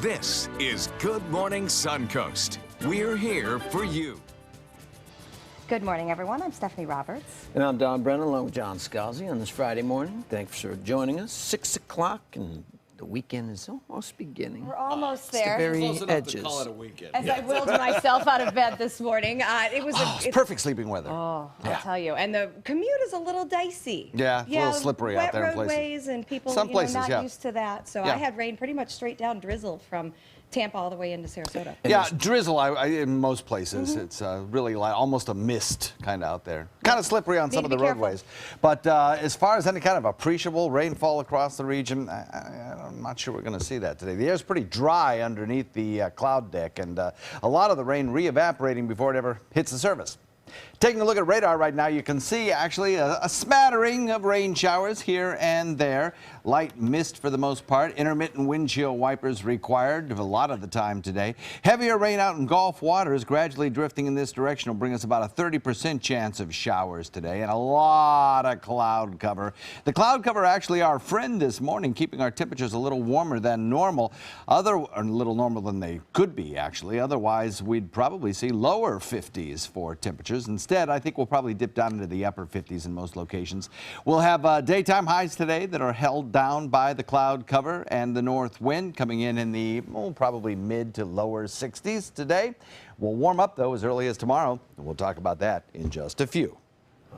This is Good Morning Suncoast. We're here for you. Good morning, everyone. I'm Stephanie Roberts. And I'm Don Brennan, along with John Scalzi on this Friday morning. Thanks for joining us. 6 o'clock, and the weekend is almost beginning. We're almost there. Very Close enough edges. to call it a weekend. As I willed myself out of bed this morning, It's perfect sleeping weather. I'll tell you. And the commute is a little dicey. Yeah, it's a little slippery out there in wet places. roadways and people Some places, not yeah. used to that. So Yeah. I had rain pretty much straight down, drizzled from Tampa all the way into Sarasota. Yeah, drizzle in most places. It's really like almost a mist kind of out there. Kind of slippery on some of the roadways. But as far as any kind of appreciable rainfall across the region, I'm not sure we're going to see that today. The air's pretty dry underneath the cloud deck, and a lot of the rain re-evaporating before it ever hits the surface. Taking a look at radar right now, you can see actually a smattering of rain showers here and there. Light mist for the most part. Intermittent windshield wipers required a lot of the time today. Heavier rain out in Gulf waters gradually drifting in this direction will bring us about a 30% chance of showers today, and a lot of cloud cover. The cloud cover actually our friend this morning, keeping our temperatures a little warmer than normal. A little normal than they could be, actually. Otherwise, we'd probably see lower 50s for temperatures. Instead, I think we'll probably dip down into the upper 50s in most locations. We'll have daytime highs today that are held down by the cloud cover and the north wind coming in the probably mid to lower 60s today. We'll warm up, though, as early as tomorrow, and we'll talk about that in just a few.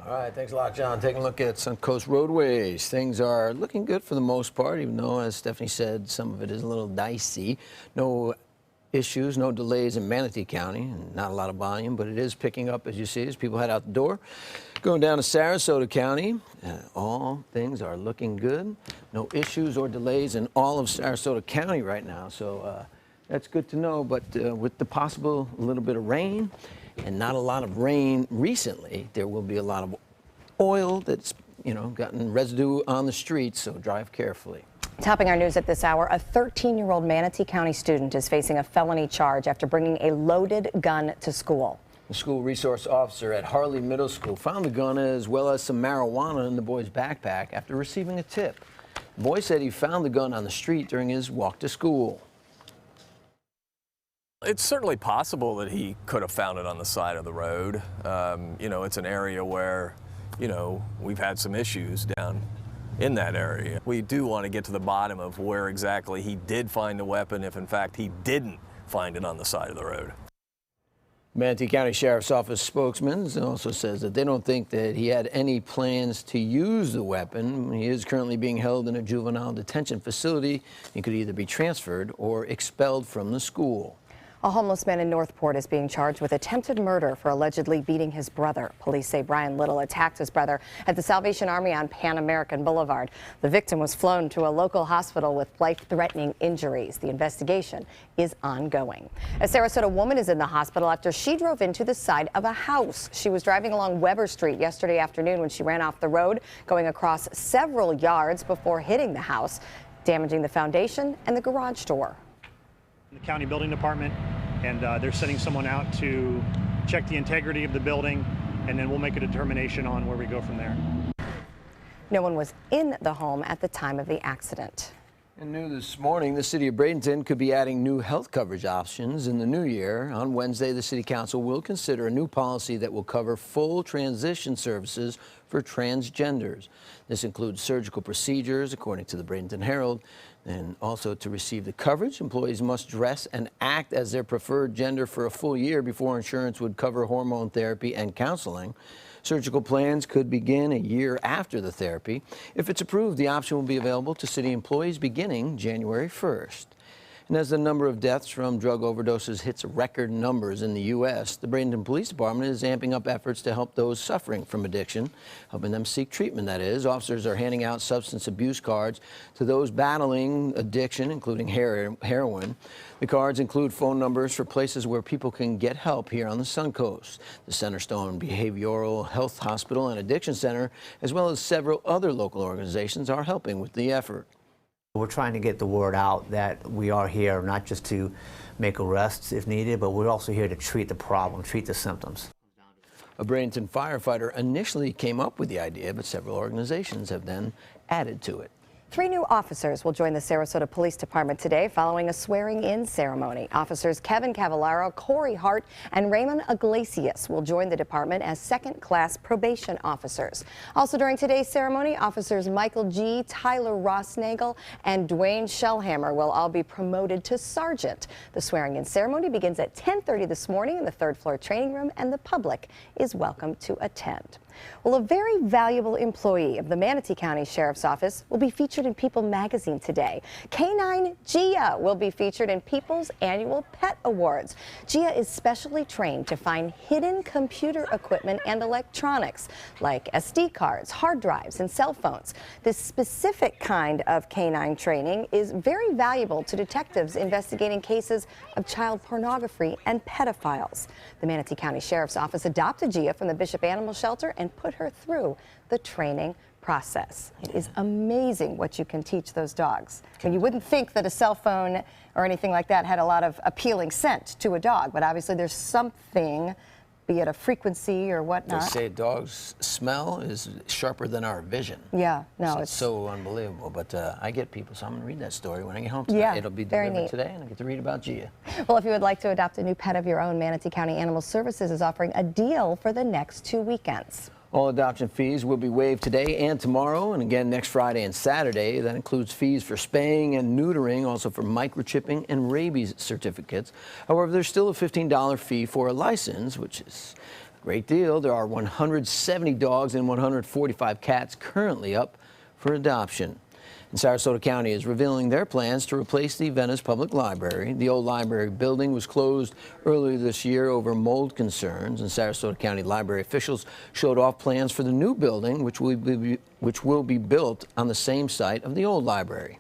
All right, thanks a lot, John. Taking a look at Suncoast roadways. Things are looking good for the most part, even though, as Stephanie said, some of it is a little dicey. No issues, no delays in Manatee County, and not a lot of volume, but it is picking up, as you see, as people head out the door. Going down to Sarasota County, all things are looking good. No issues or delays in all of Sarasota County right now, so that's good to know. But with the possible little bit of rain, and not a lot of rain recently, there will be a lot of oil that's, gotten residue on the streets, so drive carefully. Topping our news at this hour, a 13-year-old Manatee County student is facing a felony charge after bringing a loaded gun to school. The school resource officer at Harley Middle School found the gun as well as some marijuana in the boy's backpack after receiving a tip. The boy said he found the gun on the street during his walk to school. It's certainly possible that he could have found it on the side of the road. It's an area where, we've had some issues down in that area. We do want to get to the bottom of where exactly he did find the weapon, if in fact he didn't find it on the side of the road. Manatee County Sheriff's Office spokesman also says that they don't think that he had any plans to use the weapon. He is currently being held in a juvenile detention facility. He could either be transferred or expelled from the school. A homeless man in Northport is being charged with attempted murder for allegedly beating his brother. Police say Brian Little attacked his brother at the Salvation Army on Pan American Boulevard. The victim was flown to a local hospital with life-threatening injuries. The investigation is ongoing. A Sarasota woman is in the hospital after she drove into the side of a house. She was driving along Weber Street yesterday afternoon when she ran off the road, going across several yards before hitting the house, damaging the foundation and the garage door. The county building department, and they're sending someone out to check the integrity of the building, and then we'll make a determination on where we go from there. No one was in the home at the time of the accident. And new this morning, the city of Bradenton could be adding new health coverage options in the new year. On Wednesday, the city council will consider a new policy that will cover full transition services for transgenders. This includes surgical procedures, according to the Bradenton Herald. And also, to receive the coverage, employees must dress and act as their preferred gender for a full year before insurance would cover hormone therapy and counseling. Surgical plans could begin a year after the therapy. If it's approved, the option will be available to city employees beginning January 1st. And as the number of deaths from drug overdoses hits record numbers in the U.S., the Bradenton Police Department is amping up efforts to help those suffering from addiction, helping them seek treatment, that is. Officers are handing out substance abuse cards to those battling addiction, including heroin. The cards include phone numbers for places where people can get help here on the Suncoast. The Centerstone Behavioral Health Hospital and Addiction Center, as well as several other local organizations, are helping with the effort. We're trying to get the word out that we are here not just to make arrests if needed, but we're also here to treat the problem, treat the symptoms. A Bradenton firefighter initially came up with the idea, but several organizations have then added to it. 3 new officers will join the Sarasota Police Department today following a swearing-in ceremony. Officers Kevin Cavallaro, Corey Hart, and Raymond Iglesias will join the department as second-class probation officers. Also during today's ceremony, officers Michael G., Tyler Rossnagel, and Dwayne Shellhammer will all be promoted to sergeant. The swearing-in ceremony begins at 10:30 this morning in the third-floor training room, and the public is welcome to attend. Well, a very valuable employee of the Manatee County Sheriff's Office will be featured in People magazine today. Canine Gia will be featured in People's annual Pet Awards. Gia is specially trained to find hidden computer equipment and electronics like SD cards, hard drives, and cell phones. This specific kind of canine training is very valuable to detectives investigating cases of child pornography and pedophiles. The Manatee County Sheriff's Office adopted Gia from the Bishop Animal Shelter and put her through the training process. It is amazing what you can teach those dogs. And you wouldn't think that a cell phone or anything like that had a lot of appealing scent to a dog, but obviously there's something, be it a frequency or whatnot. They say dogs' smell is sharper than our vision. Yeah, no, so it's so unbelievable. But I get people, so I'm going to read that story when I get home tonight. Yeah, it'll be very delivered neat. today, and I get to read about Gia. Well, if you would like to adopt a new pet of your own, Manatee County Animal Services is offering a deal for the next 2 weekends. All adoption fees will be waived today and tomorrow, and again next Friday and Saturday. That includes fees for spaying and neutering, also for microchipping and rabies certificates. However, there's still a $15 fee for a license, which is a great deal. There are 170 dogs and 145 cats currently up for adoption. And Sarasota County is revealing their plans to replace the Venice Public Library. The old library building was closed earlier this year over mold concerns, and Sarasota County library officials showed off plans for the new building, which will be built on the same site of the old library.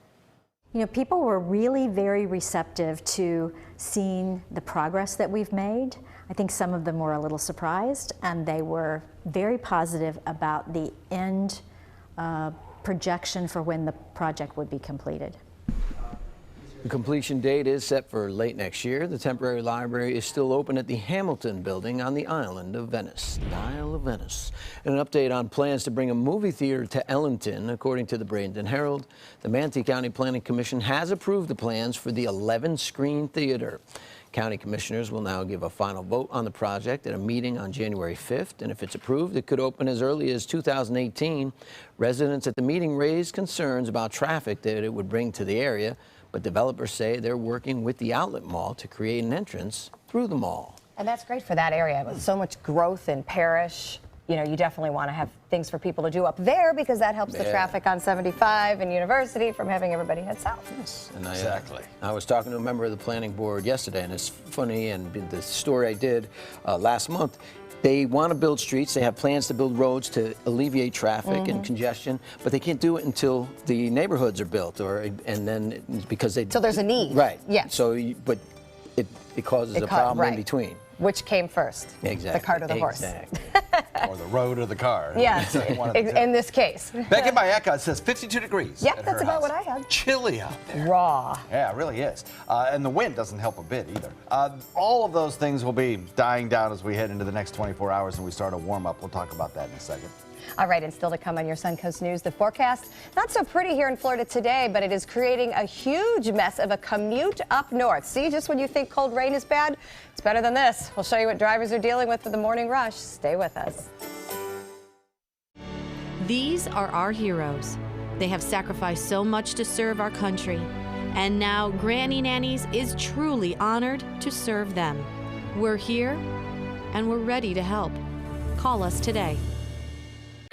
You know, people were really very receptive to seeing the progress that we've made. I think some of them were a little surprised, and they were very positive about the end projection for when the project would be completed. The completion date is set for late next year. The temporary library is still open at the Hamilton building on the island of Venice, the Isle of Venice. And an update on plans to bring a movie theater to Ellington. According to the Bradenton Herald, the Manatee County Planning Commission has approved the plans for the 11-screen theater. County commissioners will now give a final vote on the project at a meeting on January 5th, and if it's approved, it could open as early as 2018. Residents at the meeting raised concerns about traffic that it would bring to the area, but developers say they're working with the outlet mall to create an entrance through the mall. And that's great for that area. With so much growth in Parish, you know, you definitely want to have things for people to do up there because that helps the traffic on 75 and University from having everybody head south. Yes, and I was talking to a member of the planning board yesterday, and it's funny, and the story I did last month, they want to build streets, they have plans to build roads to alleviate traffic and congestion, but they can't do it until the neighborhoods are built, and then because they... So there's a need. Right. Yeah. So, but it causes a problem in between. Which came first? Exactly. The cart or the horse? Exactly. Or the road or the car. Yes, in this case. Back in Mayeka, it says 52 degrees. Yep, at that's her about house. what I had. Chilly out there. Raw. Yeah, it really is. And the wind doesn't help a bit either. All of those things will be dying down as we head into the next 24 hours and we start a warm up. We'll talk about that in a second. All right, and still to come on your Suncoast News, the forecast, not so pretty here in Florida today, but it is creating a huge mess of a commute up north. See, just when you think cold rain is bad, it's better than this. We'll show you what drivers are dealing with for the morning rush. Stay with us. These are our heroes. They have sacrificed so much to serve our country. And now Granny Nannies is truly honored to serve them. We're here and we're ready to help. Call us today.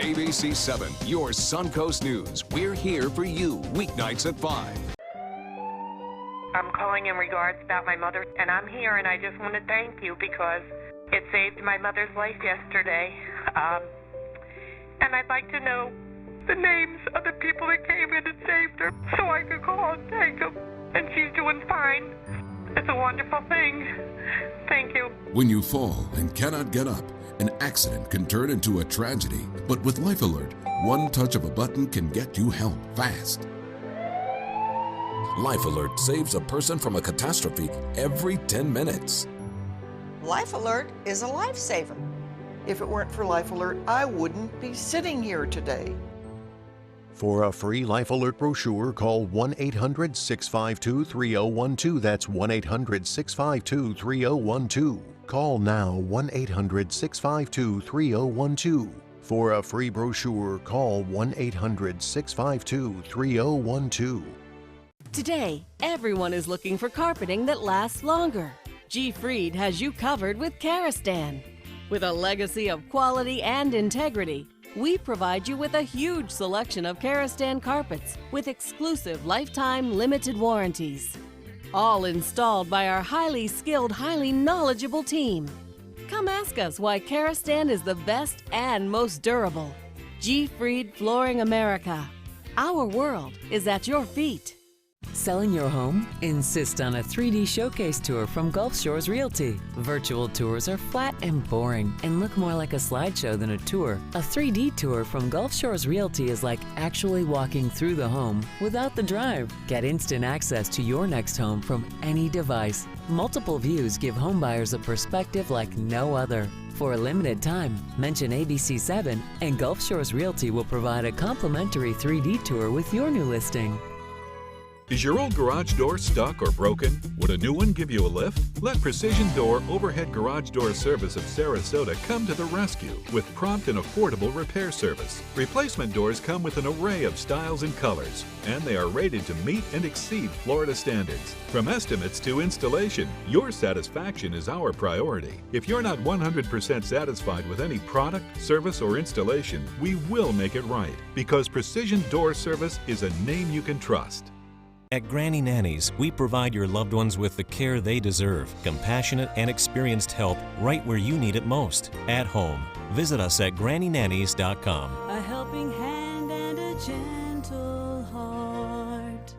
ABC 7, your Suncoast News. We're here for you weeknights at 5. I'm calling in regards about my mother, and I'm here, and I just want to thank you because it saved my mother's life yesterday. And I'd like to know the names of the people that came in and saved her so I could call and thank them. And she's doing fine. It's a wonderful thing. Thank you. When you fall and cannot get up, an accident can turn into a tragedy. But with Life Alert, one touch of a button can get you help fast. Life Alert saves a person from a catastrophe every 10 minutes. Life Alert is a lifesaver. If it weren't for Life Alert, I wouldn't be sitting here today. For a free Life Alert brochure, call 1-800-652-3012. That's 1-800-652-3012. Call now 1-800-652-3012. For a free brochure, call 1-800-652-3012. Today, everyone is looking for carpeting that lasts longer. G. Fried has you covered with Karastan. With a legacy of quality and integrity, we provide you with a huge selection of Karastan carpets with exclusive lifetime limited warranties. All installed by our highly skilled, highly knowledgeable team. Come ask us why Karastan is the best and most durable. G. Fried Flooring America. Our world is at your feet. Selling your home? Insist on a 3D showcase tour from Gulf Shores Realty. Virtual tours are flat and boring and look more like a slideshow than a tour. A 3D tour from Gulf Shores Realty is like actually walking through the home without the drive. Get instant access to your next home from any device. Multiple views give homebuyers a perspective like no other. For a limited time, mention ABC7 and Gulf Shores Realty will provide a complimentary 3D tour with your new listing. Is your old garage door stuck or broken? Would a new one give you a lift? Let Precision Door Overhead Garage Door Service of Sarasota come to the rescue with prompt and affordable repair service. Replacement doors come with an array of styles and colors, and they are rated to meet and exceed Florida standards. From estimates to installation, your satisfaction is our priority. If you're not 100% satisfied with any product, service, or installation, we will make it right, because Precision Door Service is a name you can trust. At Granny Nannies, we provide your loved ones with the care they deserve, compassionate and experienced help right where you need it most, at home. Visit us at grannynannies.com. A helping hand and a gentle heart.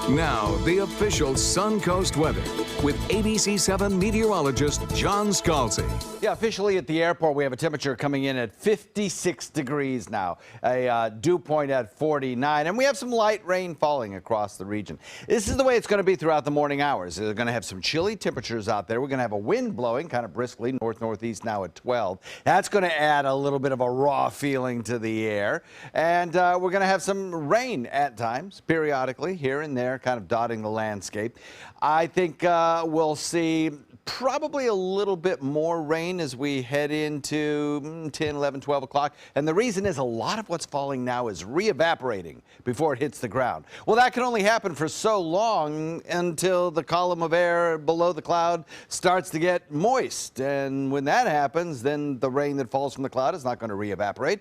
Now, the official Suncoast weather with ABC7 meteorologist John Scalzi. Yeah, officially at the airport, we have a temperature coming in at 56 degrees now, a dew point at 49, and we have some light rain falling across the region. This is the way it's going to be throughout the morning hours. We're going to have some chilly temperatures out there. We're going to have a wind blowing kind of briskly north-northeast now at 12. That's going to add a little bit of a raw feeling to the air, and we're going to have some rain at times, periodically, here and there, kind of dotting the landscape. I think we'll see probably a little bit more rain as we head into 10, 11, 12 o'clock. And the reason is a lot of what's falling now is re-evaporating before it hits the ground. Well, that can only happen for so long until the column of air below the cloud starts to get moist. And when that happens, then the rain that falls from the cloud is not going to re-evaporate.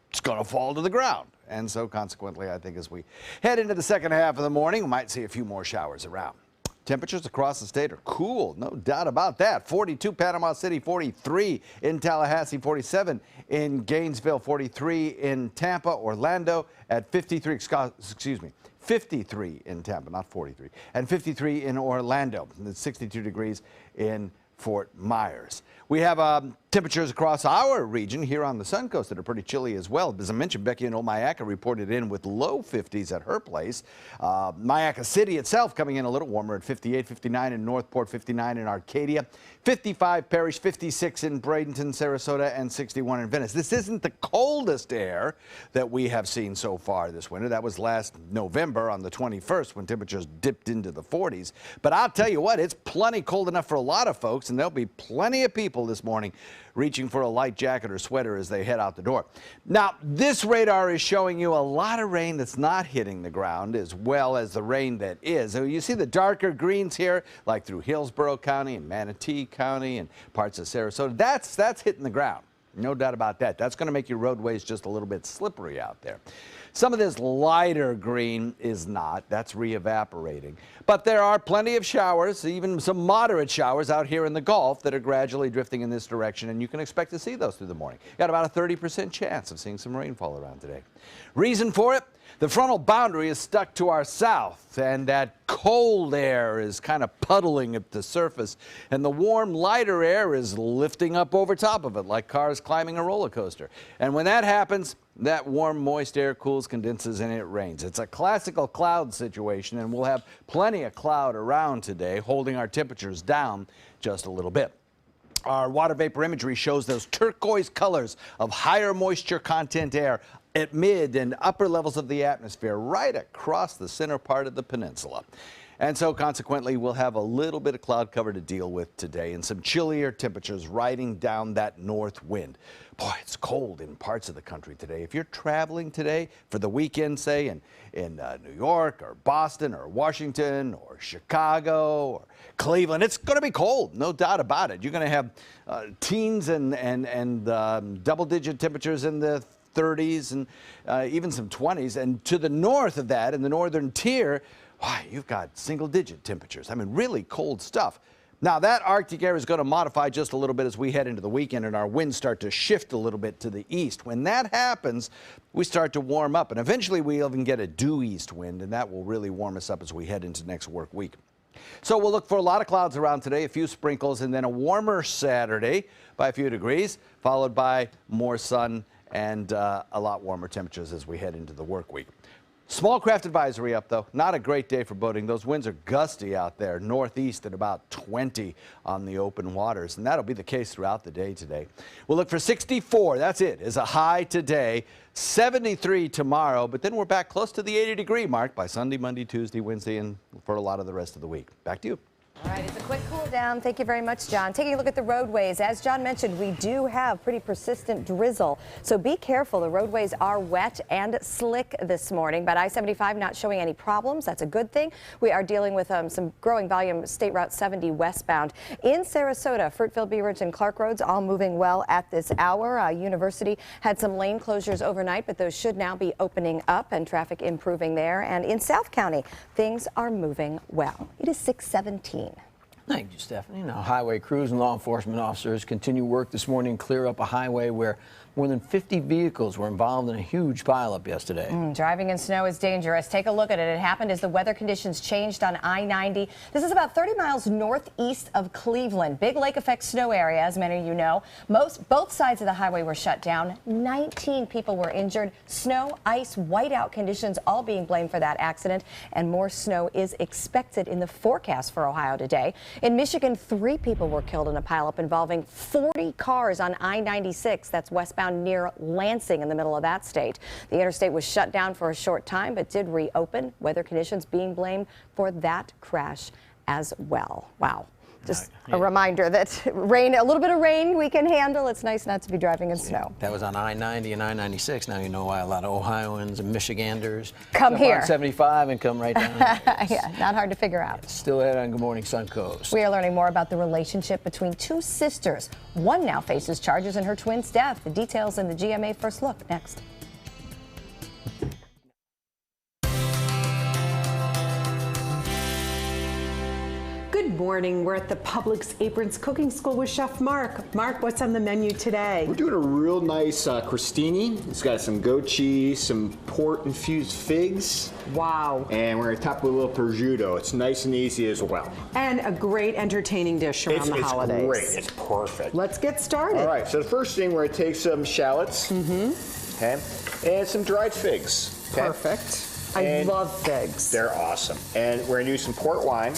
It's going to fall to the ground. And so consequently, I think as we head into the second half of the morning, we might see a few more showers around. Temperatures across the state are cool, no doubt about that. 42 Panama City, 43 in Tallahassee, 47 in Gainesville, 43 in Tampa, Orlando at 53, 53 in Tampa, not 43, and 53 in Orlando. It's 62 degrees in Fort Myers. We have temperatures across our region here on the Suncoast that are pretty chilly as well. As I mentioned, Becky in Omayaca reported in with low 50s at her place. Mayaca City itself coming in a little warmer at 58, 59 in Northport, 59 in Arcadia, 55 Parrish, 56 in Bradenton, Sarasota, and 61 in Venice. This isn't the coldest air that we have seen so far this winter. That was last November on the 21st when temperatures dipped into the 40s. But I'll tell you what, it's plenty cold enough for a lot of folks, and there'll be plenty of people this morning reaching for a light jacket or sweater as they head out the door. Now, this radar is showing you a lot of rain that's not hitting the ground as well as the rain that is. So you see the darker greens here, like through Hillsborough County and Manatee County and parts of Sarasota. That's hitting the ground. No doubt about that. That's going to make your roadways just a little bit slippery out there. Some of this lighter green is not. That's re-evaporating. But there are plenty of showers, even some moderate showers out here in the Gulf that are gradually drifting in this direction, and you can expect to see those through the morning. Got about a 30% chance of seeing some rainfall around today. Reason for it? The frontal boundary is stuck to our south, and that cold air is kind of puddling at the surface, and the warm, lighter air is lifting up over top of it like cars climbing a roller coaster. And when that happens, that warm, moist air cools, condenses, and it rains. It's a classical cloud situation, and we'll have plenty of cloud around today, holding our temperatures down just a little bit. Our water vapor imagery shows those turquoise colors of higher moisture content air at mid and upper levels of the atmosphere right across the center part of the peninsula. And so consequently, we'll have a little bit of cloud cover to deal with today and some chillier temperatures riding down that north wind. Boy, it's cold in parts of the country today. If you're traveling today for the weekend, say in New York or Boston or Washington or Chicago or Cleveland, it's going to be cold, no doubt about it. You're going to have teens and double-digit temperatures in the 30s and even some 20s. And to the north of that, in the northern tier, why, you've got single-digit temperatures. I mean, really cold stuff. Now, that Arctic air is going to modify just a little bit as we head into the weekend and our winds start to shift a little bit to the east. When that happens, we start to warm up, and eventually we even get a due east wind, and that will really warm us up as we head into next work week. So we'll look for a lot of clouds around today, a few sprinkles, and then a warmer Saturday by a few degrees, followed by more sun and a lot warmer temperatures as we head into the work week. Small craft advisory up, though. Not a great day for boating. Those winds are gusty out there, northeast at about 20 on the open waters, and that'll be the case throughout the day today. We'll look for 64. That's it, is a high today. 73 tomorrow, but then we're back close to the 80-degree mark by Sunday, Monday, Tuesday, Wednesday, and for a lot of the rest of the week. Back to you. All right, it's a quick cool down. Thank you very much, John. Taking a look at the roadways. As John mentioned, we do have pretty persistent drizzle, so be careful. The roadways are wet and slick this morning, but I-75 not showing any problems. That's a good thing. We are dealing with some growing volume State Route 70 westbound. In Sarasota, Fruitville, Bee Ridge, and Clark Roads all moving well at this hour. University had some lane closures overnight, but those should now be opening up and traffic improving there. And in South County, things are moving well. It is 6:17. Thank you, Stephanie. Now, highway crews and law enforcement officers continue work this morning to clear up a highway where more than 50 vehicles were involved in a huge pileup yesterday. Driving in snow is dangerous. Take a look at it. It happened as the weather conditions changed on I-90. This is about 30 miles northeast of Cleveland. Big lake effect snow area, as many of you know. Both sides of the highway were shut down. 19 people were injured. Snow, ice, whiteout conditions all being blamed for that accident. And more snow is expected in the forecast for Ohio today. In Michigan, 3 people were killed in a pileup involving 40 cars on I-96. That's westbound near Lansing in the middle of that state. The interstate was shut down for a short time, but did reopen. Weather conditions being blamed for that crash as well. Wow. Just a reminder that rain, a little bit of rain we can handle. It's nice not to be driving in snow. That was on I-90 and I-96. Now you know why a lot of Ohioans and Michiganders come here on 75 and come right down. Yeah, not hard to figure out. Still ahead on Good Morning Suncoast. We are learning more about the relationship between 2 sisters. One now faces charges in her twin's death. The details in the GMA First Look next. Good morning. We're at the Publix Aprons Cooking School with Chef Mark. Mark, what's on the menu today? We're doing a real nice crostini. It's got some goat cheese, some port-infused figs. Wow. And we're going to top it with a little prosciutto. It's nice and easy as well. And a great entertaining dish around the holidays. It's great. It's perfect. Let's get started. All right. So the first thing, we're going to take some shallots. Okay. And some dried figs. Okay? Perfect. I love figs. They're awesome. And we're going to use some port wine.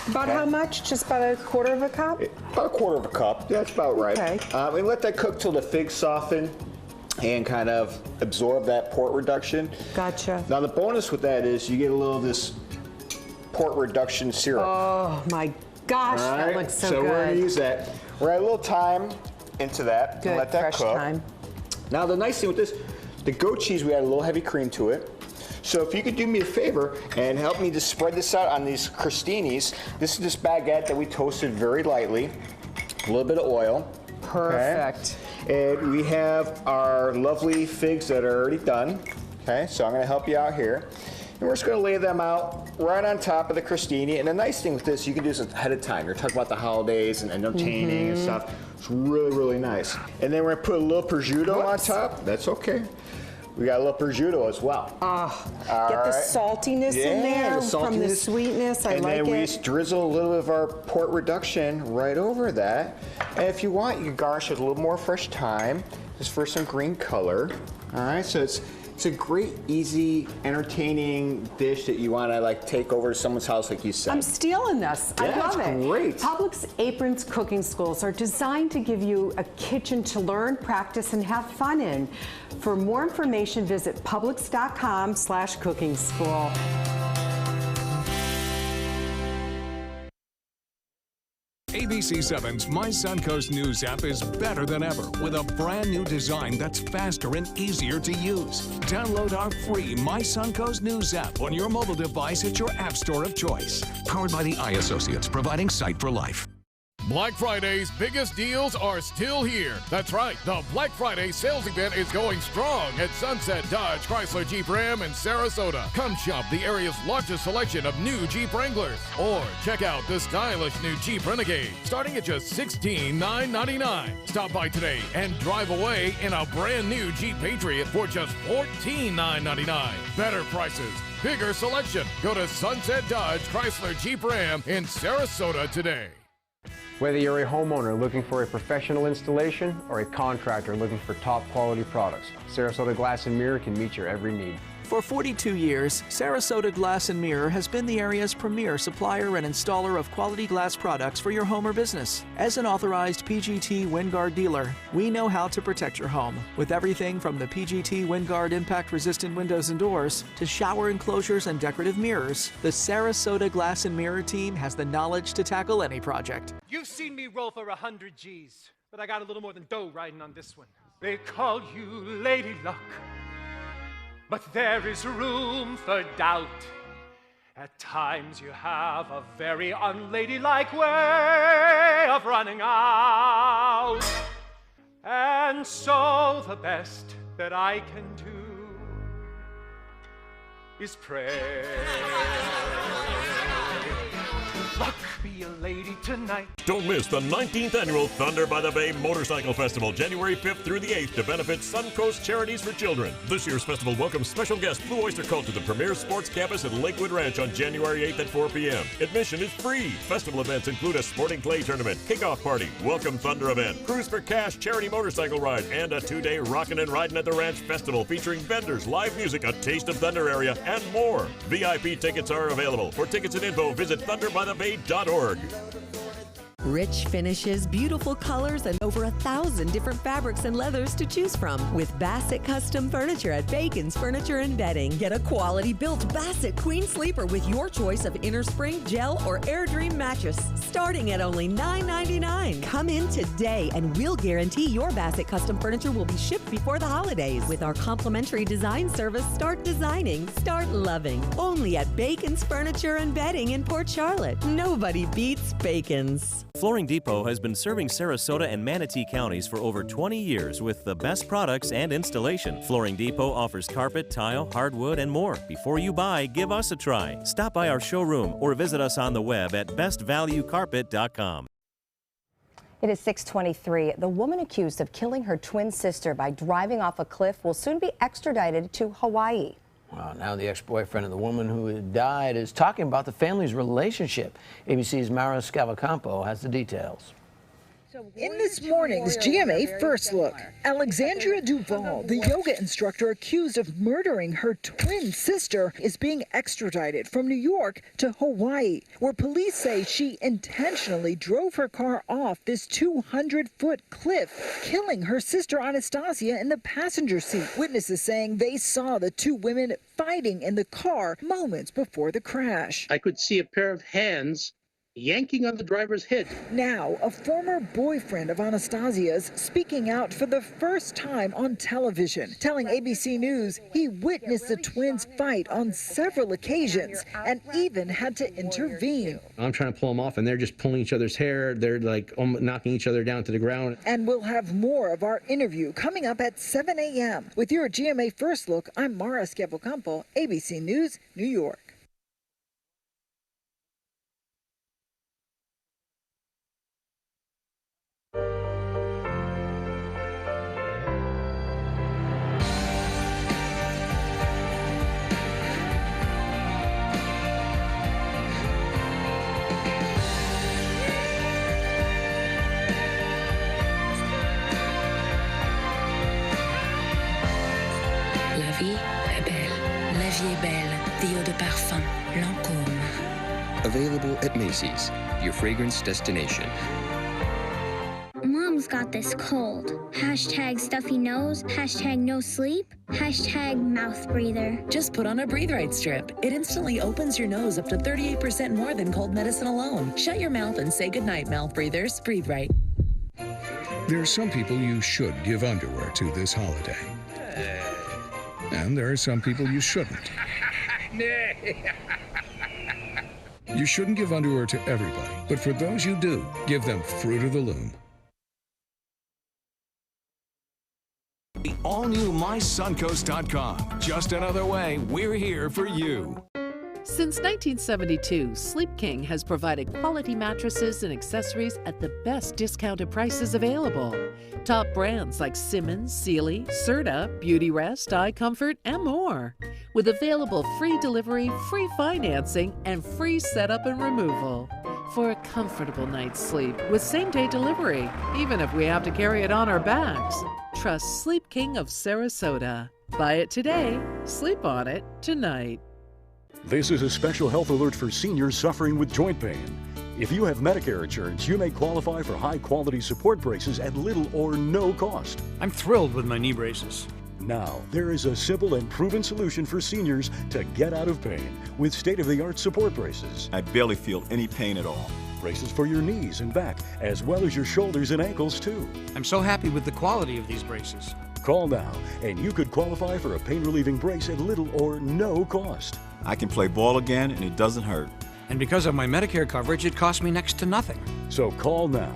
About how much? Just about a quarter of a cup? About a quarter of a cup. That's about right. Okay. And let that cook till the figs soften and kind of absorb that port reduction. Gotcha. Now the bonus with that is you get a little of this port reduction syrup. Oh my gosh, that looks so good. So we're going to use that. We're going to add a little thyme into that. Good, and let that fresh cook. thyme. Now the nice thing with this, the goat cheese, we add a little heavy cream to it. So if you could do me a favor and help me to spread this out on these crostinis. This is this baguette that we toasted very lightly. A little bit of oil. Perfect. Okay. And we have our lovely figs that are already done. Okay, so I'm going to help you out here. And we're just going to lay them out right on top of the crostini. And the nice thing with this, you can do this ahead of time. You're talking about the holidays and entertaining and stuff. It's really, really nice. And then we're going to put a little prosciutto on top. That's okay. We got a little prosciutto as well. Get the saltiness in there from the sweetness. I like it. And then we just drizzle a little bit of our port reduction right over that. And if you want, you can garnish with a little more fresh thyme, just for some green color. All right, so it's a great, easy, entertaining dish that you want to like take over to someone's house, like you said. I'm stealing this. I Yeah, love it's it. great. Publix Aprons cooking schools are designed to give you a kitchen to learn, practice, and have fun in. For more information, visit publix.com/cooking school. ABC7's My Suncoast News app is better than ever with a brand new design that's faster and easier to use. Download our free My Suncoast News app on your mobile device at your app store of choice. Powered by the iAssociates, providing sight for life. Black Friday's biggest deals are still here. That's right, the Black Friday sales event is going strong at Sunset Dodge Chrysler Jeep Ram in Sarasota. Come shop the area's largest selection of new Jeep Wranglers, or check out the stylish new Jeep Renegade, starting at just $16,999. Stop by today and drive away in a brand new Jeep Patriot for just $14,999. Better prices, bigger selection. Go to Sunset Dodge Chrysler Jeep Ram in Sarasota today. Whether you're a homeowner looking for a professional installation or a contractor looking for top quality products, Sarasota Glass and Mirror can meet your every need. For 42 years, Sarasota Glass and Mirror has been the area's premier supplier and installer of quality glass products for your home or business. As an authorized PGT WindGuard dealer, we know how to protect your home with everything from the PGT WindGuard impact-resistant windows and doors to shower enclosures and decorative mirrors. The Sarasota Glass and Mirror team has the knowledge to tackle any project. You've seen me roll for 100 G's, but I got a little more than dough riding on this one. They call you Lady Luck, but there is room for doubt. At times you have a very unladylike way of running out. And so the best that I can do is pray. Luck be a lady tonight. Don't miss the 19th annual Thunder by the Bay Motorcycle Festival, January 5th through the 8th, to benefit Suncoast Charities for Children. This year's festival welcomes special guest Blue Oyster Cult to the premier sports campus at Lakewood Ranch on January 8th at 4 p.m. Admission is free. Festival events include a sporting clay tournament, kickoff party, welcome Thunder event, Cruise for Cash charity motorcycle ride, and a 2-day Rockin' and Ridin' at the Ranch festival featuring vendors, live music, a taste of Thunder area, and more. VIP tickets are available. For tickets and info, visit thunderbybthebay.org. Rich finishes, beautiful colors, and over 1,000 different fabrics and leathers to choose from. With Bassett Custom Furniture at Bacon's Furniture and Bedding. Get a quality-built Bassett Queen Sleeper with your choice of inner spring, gel, or Air Dream mattress, starting at only $9.99. Come in today, and we'll guarantee your Bassett Custom Furniture will be shipped before the holidays. With our complimentary design service, start designing, start loving. Only at Bacon's Furniture and Bedding in Port Charlotte. Nobody beats Bacon's. Flooring Depot has been serving Sarasota and Manatee counties for over 20 years with the best products and installation. Flooring Depot offers carpet, tile, hardwood, and more. Before you buy, give us a try. Stop by our showroom or visit us on the web at bestvaluecarpet.com. It is 6:23. The woman accused of killing her twin sister by driving off a cliff will soon be extradited to Hawaii. Well, now the ex-boyfriend of the woman who had died is talking about the family's relationship. ABC's Mara Scavalcampo has the details. In this morning's GMA First Look, Alexandria Duvall, the yoga instructor accused of murdering her twin sister, is being extradited from New York to Hawaii, where police say she intentionally drove her car off this 200-foot cliff, killing her sister Anastasia in the passenger seat. Witnesses saying they saw the two women fighting in the car moments before the crash. I could see a pair of hands yanking on the driver's head. Now, a former boyfriend of Anastasia's speaking out for the first time on television, telling ABC News he witnessed the twins fight on several occasions and even had to intervene. I'm trying to pull them off, and they're just pulling each other's hair. They're like knocking each other down to the ground. And we'll have more of our interview coming up at 7 a.m. With your GMA First Look, I'm Mara Scavalcampo, ABC News, New York. La vie est belle, the eau de parfum, Lancôme. Available at Macy's, your fragrance destination. Mom's got this cold. Hashtag stuffy nose, hashtag no sleep, hashtag mouth breather. Just put on a Breathe Right strip. It instantly opens your nose up to 38% more than cold medicine alone. Shut your mouth and say goodnight, mouth breathers. Breathe Right. There are some people you should give underwear to this holiday. And there are some people you shouldn't. You shouldn't give underwear to everybody, but for those you do, give them Fruit of the Loom. The all-new MySuncoast.com. Just another way we're here for you. Since 1972, Sleep King has provided quality mattresses and accessories at the best discounted prices available. Top brands like Simmons, Sealy, Serta, Beauty Rest, Eye Comfort, and more. With available free delivery, free financing, and free setup and removal. For a comfortable night's sleep with same-day delivery, even if we have to carry it on our backs. Trust Sleep King of Sarasota. Buy it today, sleep on it tonight. This is a special health alert for seniors suffering with joint pain. If you have Medicare insurance, you may qualify for high-quality support braces at little or no cost. I'm thrilled with my knee braces. Now, there is a simple and proven solution for seniors to get out of pain with state-of-the-art support braces. I barely feel any pain at all. Braces for your knees and back, as well as your shoulders and ankles, too. I'm so happy with the quality of these braces. Call now, and you could qualify for a pain-relieving brace at little or no cost. I can play ball again, and it doesn't hurt. And because of my Medicare coverage, it costs me next to nothing. So call now.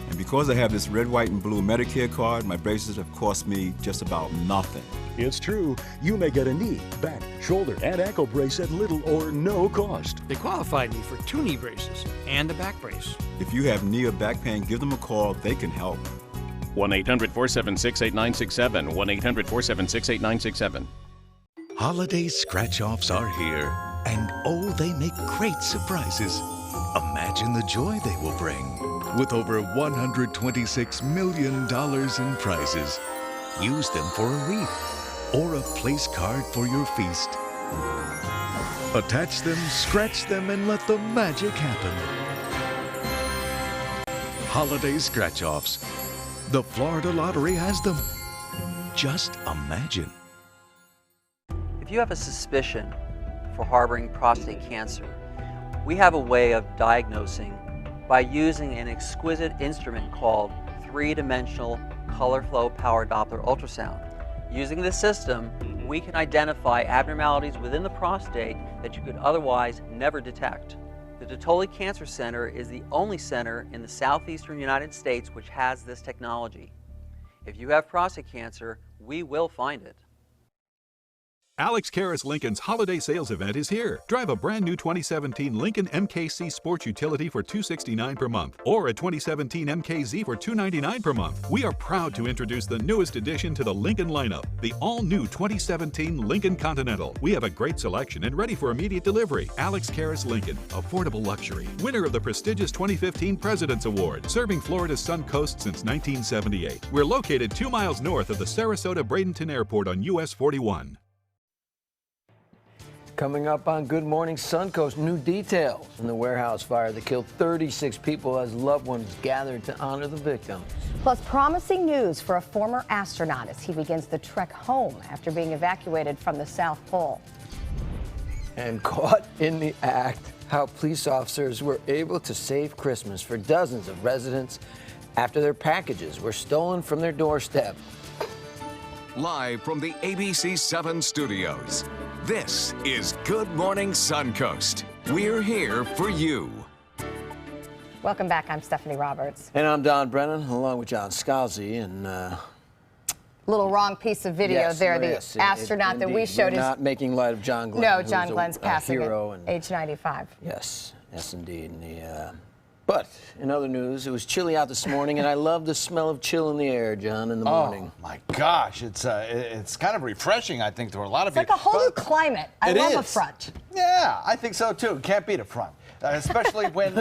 And because I have this red, white, and blue Medicare card, my braces have cost me just about nothing. It's true. You may get a knee, back, shoulder, and ankle brace at little or no cost. They qualified me for 2 knee braces and a back brace. If you have knee or back pain, give them a call. They can help. 1-800-476-8967. 1-800-476-8967. Holiday scratch-offs are here, and oh, they make great surprises. Imagine the joy they will bring. With over $126 million in prizes, use them for a wreath or a place card for your feast. Attach them, scratch them, and let the magic happen. Holiday scratch-offs. The Florida Lottery has them. Just imagine. If you have a suspicion for harboring prostate cancer, we have a way of diagnosing by using an exquisite instrument called 3-dimensional color flow power Doppler ultrasound. Using this system, we can identify abnormalities within the prostate that you could otherwise never detect. The Totoli Cancer Center is the only center in the southeastern United States which has this technology. If you have prostate cancer, we will find it. Alex Karras Lincoln's holiday sales event is here. Drive a brand new 2017 Lincoln MKC Sports Utility for $269 per month, or a 2017 MKZ for $299 per month. We are proud to introduce the newest addition to the Lincoln lineup, the all-new 2017 Lincoln Continental. We have a great selection and ready for immediate delivery. Alex Karras Lincoln, affordable luxury, winner of the prestigious 2015 President's Award, serving Florida's Suncoast since 1978. We're located 2 miles north of the Sarasota-Bradenton Airport on US 41. Coming up on Good Morning Suncoast, new details in the warehouse fire that killed 36 people as loved ones gathered to honor the victims. Plus, promising news for a former astronaut as he begins the trek home after being evacuated from the South Pole. And caught in the act, how police officers were able to save Christmas for dozens of residents after their packages were stolen from their doorstep. Live from the ABC 7 studios, this is Good Morning Suncoast. We're here for you. Welcome back. I'm Stephanie Roberts. And I'm Don Brennan, along with John Scalzi. And little wrong piece of video there. The astronaut that we showed is not making light of John Glenn. No, John Glenn's passing hero at age 95. Yes, indeed. But in other news, it was chilly out this morning, and I love the smell of chill in the air, John, in the morning. Oh, my gosh. It's kind of refreshing, I think, to a lot of people. It's like a whole new climate. I love a front. Yeah, I think so, too. Can't beat a front. Especially when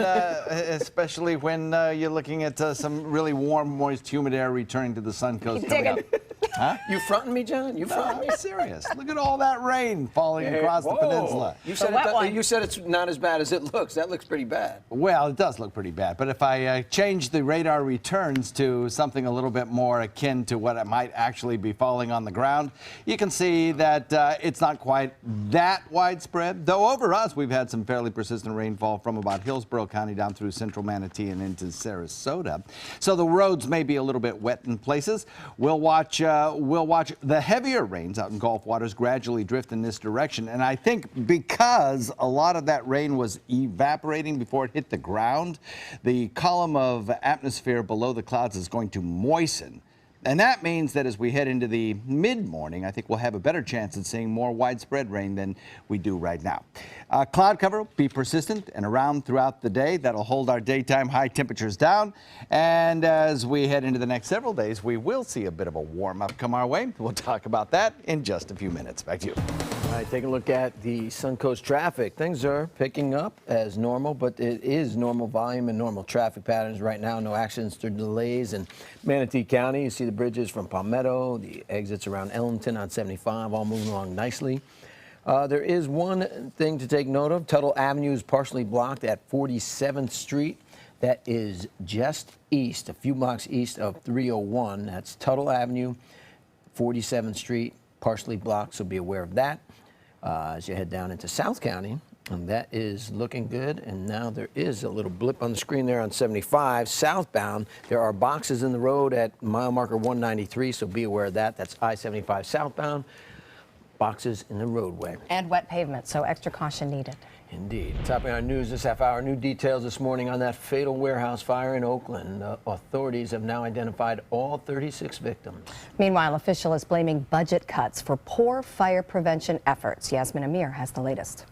you're looking at some really warm, moist, humid air returning to the Suncoast. Keep digging. Huh? You fronting me, John? You fronting me? I'm serious. Look at all that rain falling across the peninsula. You said it's not as bad as it looks. That looks pretty bad. Well, it does look pretty bad. But if I change the radar returns to something a little bit more akin to what it might actually be falling on the ground, you can see that it's not quite that widespread. Though over us, we've had some fairly persistent rainfall from about Hillsborough County down through central Manatee and into Sarasota. So the roads may be a little bit wet in places. We'll watch the heavier rains out in Gulf waters gradually drift in this direction. And I think because a lot of that rain was evaporating before it hit the ground, the column of atmosphere below the clouds is going to moisten. And that means that as we head into the mid-morning, I think we'll have a better chance at seeing more widespread rain than we do right now. Cloud cover will be persistent and around throughout the day. That'll hold our daytime high temperatures down. And as we head into the next several days, we will see a bit of a warm-up come our way. We'll talk about that in just a few minutes. Back to you. All right, taking a look at the Suncoast traffic. Things are picking up as normal, but it is normal volume and normal traffic patterns right now. No accidents or delays in Manatee County. You see the bridges from Palmetto, the exits around Ellington on 75, all moving along nicely. There is one thing to take note of. Tuttle Avenue is partially blocked at 47th Street. That is just east, a few blocks east of 301. That's Tuttle Avenue, 47th Street, partially blocked, so be aware of that. As you head down into South County, and that is looking good. And now there is a little blip on the screen there on 75 southbound. There are boxes in the road at mile marker 193, so be aware of that. That's I-75 southbound. Boxes in the roadway. And wet pavement, so extra caution needed. Indeed. Topping our news this half hour, new details this morning on that fatal warehouse fire in Oakland. Authorities have now identified all 36 victims. Meanwhile, official is blaming budget cuts for poor fire prevention efforts. Yasmin Amir has the latest.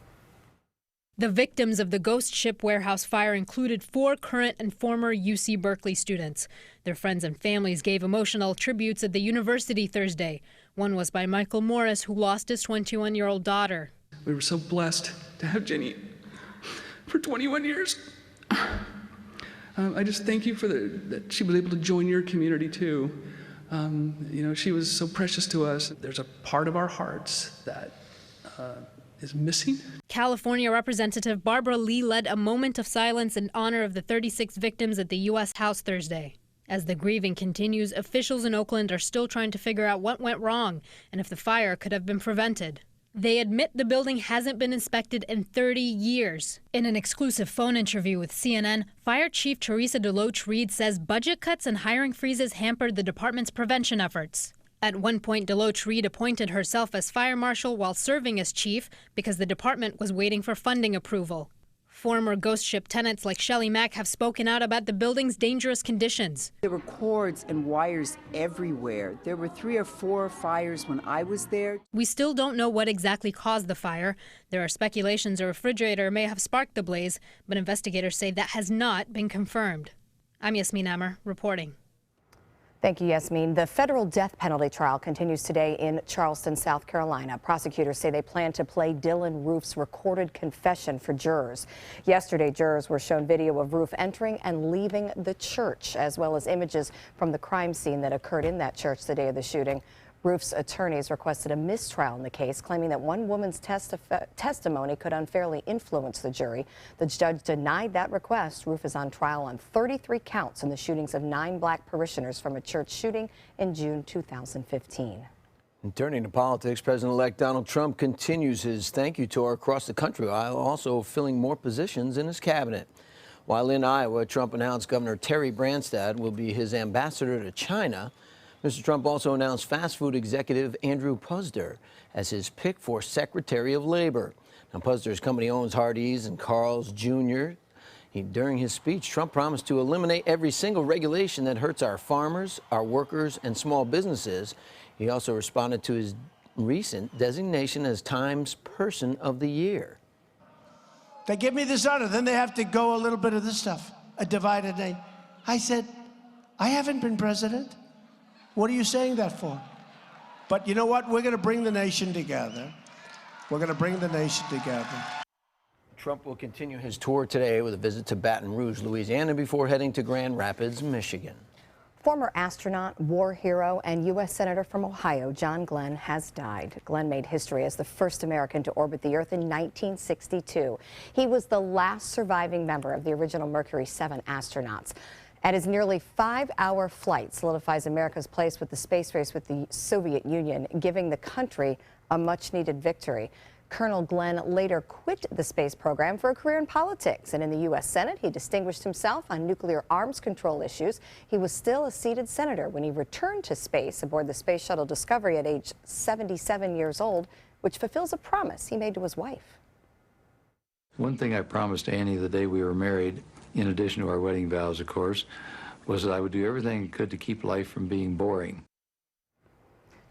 The victims of the ghost ship warehouse fire included 4 current and former UC Berkeley students. Their friends and families gave emotional tributes at the university Thursday. One was by Michael Morris, who lost his 21-year-old daughter. We were so blessed to have Jenny for 21 years. I just thank you for that she was able to join your community too. She was so precious to us. There's a part of our hearts that is missing. California Representative Barbara Lee led a moment of silence in honor of the 36 victims at the U.S. House Thursday. As the grieving continues, officials in Oakland are still trying to figure out what went wrong and if the fire could have been prevented. They admit the building hasn't been inspected in 30 years. In an exclusive phone interview with CNN, Fire Chief Teresa Deloach-Reed says budget cuts and hiring freezes hampered the department's prevention efforts. At one point, Deloach-Reed appointed herself as fire marshal while serving as chief because the department was waiting for funding approval. Former ghost ship tenants like Shelley Mack have spoken out about the building's dangerous conditions. There were cords and wires everywhere. There were 3 or 4 fires when I was there. We still don't know what exactly caused the fire. There are speculations a refrigerator may have sparked the blaze, but investigators say that has not been confirmed. I'm Yasmin Ammer reporting. Thank you, Yasmin. The federal death penalty trial continues today in Charleston, South Carolina. Prosecutors say they plan to play Dylan Roof's recorded confession for jurors. Yesterday, jurors were shown video of Roof entering and leaving the church, as well as images from the crime scene that occurred in that church the day of the shooting. Roof's attorneys requested a mistrial in the case, claiming that one woman's testimony could unfairly influence the jury. The judge denied that request. Roof is on trial on 33 counts in the shootings of 9 black parishioners from a church shooting in June 2015. And turning to politics, President-elect Donald Trump continues his thank you tour across the country while also filling more positions in his cabinet. While in Iowa, Trump announced Governor Terry Branstad will be his ambassador to China. Mr. Trump also announced fast food executive Andrew Puzder as his pick for Secretary of Labor. Now, Puzder's company owns Hardee's and Carl's Jr. During his speech, Trump promised to eliminate every single regulation that hurts our farmers, our workers, and small businesses. He also responded to his recent designation as Time's Person of the Year. They give me this honor, then they have to go a little bit of this stuff, a divided name. I said, I haven't been president. What are you saying that for? But you know what? We're going to bring the nation together. We're going to bring the nation together. Trump will continue his tour today with a visit to Baton Rouge, Louisiana, before heading to Grand Rapids, Michigan. Former astronaut, war hero, and U.S. Senator from Ohio, John Glenn, has died. Glenn made history as the first American to orbit the Earth in 1962. He was the last surviving member of the original Mercury 7 astronauts. And his nearly 5-hour flight solidifies America's place with the space race with the Soviet Union, giving the country a much-needed victory. Colonel Glenn later quit the space program for a career in politics, and in the U.S. Senate, he distinguished himself on nuclear arms control issues. He was still a seated senator when he returned to space aboard the Space Shuttle Discovery at age 77 years old, which fulfills a promise he made to his wife. One thing I promised Annie the day we were married, in addition to our wedding vows, of course, was that I would do everything I could to keep life from being boring.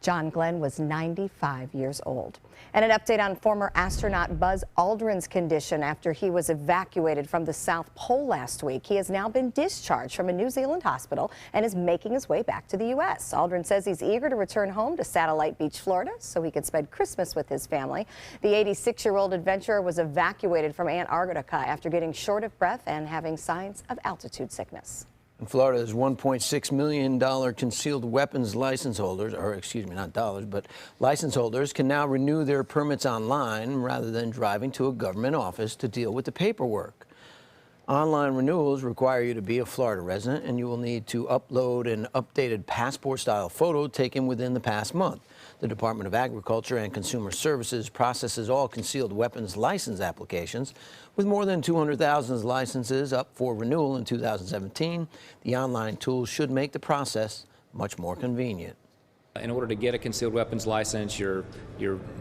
John Glenn was 95 years old. And an update on former astronaut Buzz Aldrin's condition after he was evacuated from the South Pole last week. He has now been discharged from a New Zealand hospital and is making his way back to the U.S. Aldrin says he's eager to return home to Satellite Beach, Florida, so he can spend Christmas with his family. The 86-year-old adventurer was evacuated from Antarctica after getting short of breath and having signs of altitude sickness. Florida's $1.6 million concealed weapons license holders, or excuse me, not dollars, but license holders can now renew their permits online rather than driving to a government office to deal with the paperwork. Online renewals require you to be a Florida resident, and you will need to upload an updated passport-style photo taken within the past month. The Department of Agriculture and Consumer Services processes all concealed weapons license applications. With more than 200,000 licenses up for renewal in 2017, the online tool should make the process much more convenient. In order to get a concealed weapons license, you're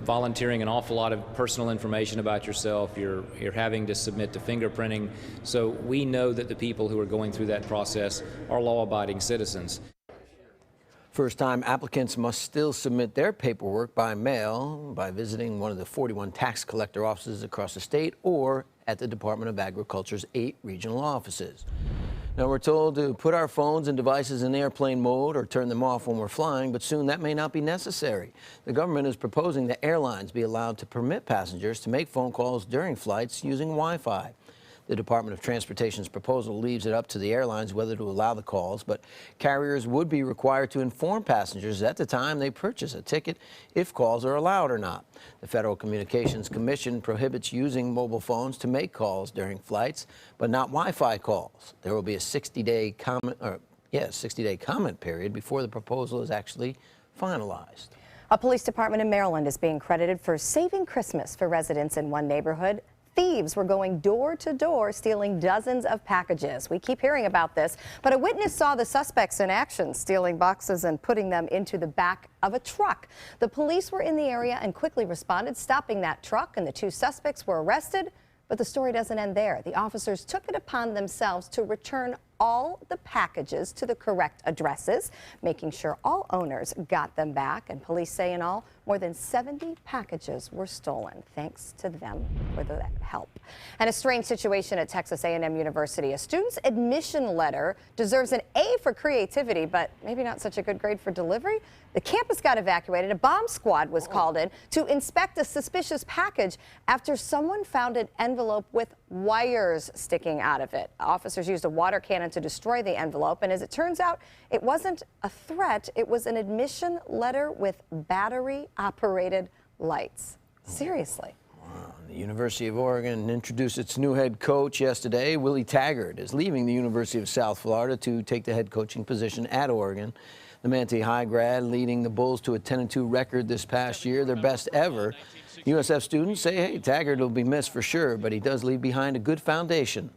volunteering an awful lot of personal information about yourself. You're having to submit to fingerprinting. So we know that the people who are going through that process are law-abiding citizens. First-time applicants must still submit their paperwork by mail by visiting one of the 41 tax collector offices across the state or at the Department of Agriculture's 8 regional offices. Now, we're told to put our phones and devices in airplane mode or turn them off when we're flying, but soon that may not be necessary. The government is proposing that airlines be allowed to permit passengers to make phone calls during flights using Wi-Fi. The Department of Transportation's proposal leaves it up to the airlines whether to allow the calls, but carriers would be required to inform passengers at the time they purchase a ticket if calls are allowed or not. The Federal Communications Commission prohibits using mobile phones to make calls during flights, but not Wi-Fi calls. There will be a 60-day comment period before the proposal is actually finalized. A police department in Maryland is being credited for saving Christmas for residents in one neighborhood. Thieves were going door to door stealing dozens of packages. We keep hearing about this, but a witness saw the suspects in action, stealing boxes and putting them into the back of a truck. The police were in the area and quickly responded, stopping that truck, and the 2 suspects were arrested. But the story doesn't end there. The officers took it upon themselves to return all the packages to the correct addresses, making sure all owners got them back. And police say in all, more than 70 packages were stolen. Thanks to them for that help. And a strange situation at Texas A&M University. A student's admission letter deserves an A for creativity, but maybe not such a good grade for delivery. The campus got evacuated. A bomb squad was called in to inspect a suspicious package after someone found an envelope with wires sticking out of it. Officers used a water cannon to destroy the envelope, and as it turns out, it wasn't a threat. It was an admission letter with battery-operated lights. Seriously. Wow. The University of Oregon introduced its new head coach yesterday. Willie Taggart is leaving the University of South Florida to take the head coaching position at Oregon. The Manti High grad leading the Bulls to a 10-2 record this past year, their best ever. USF students say, hey, Taggart will be missed for sure, but he does leave behind a good foundation.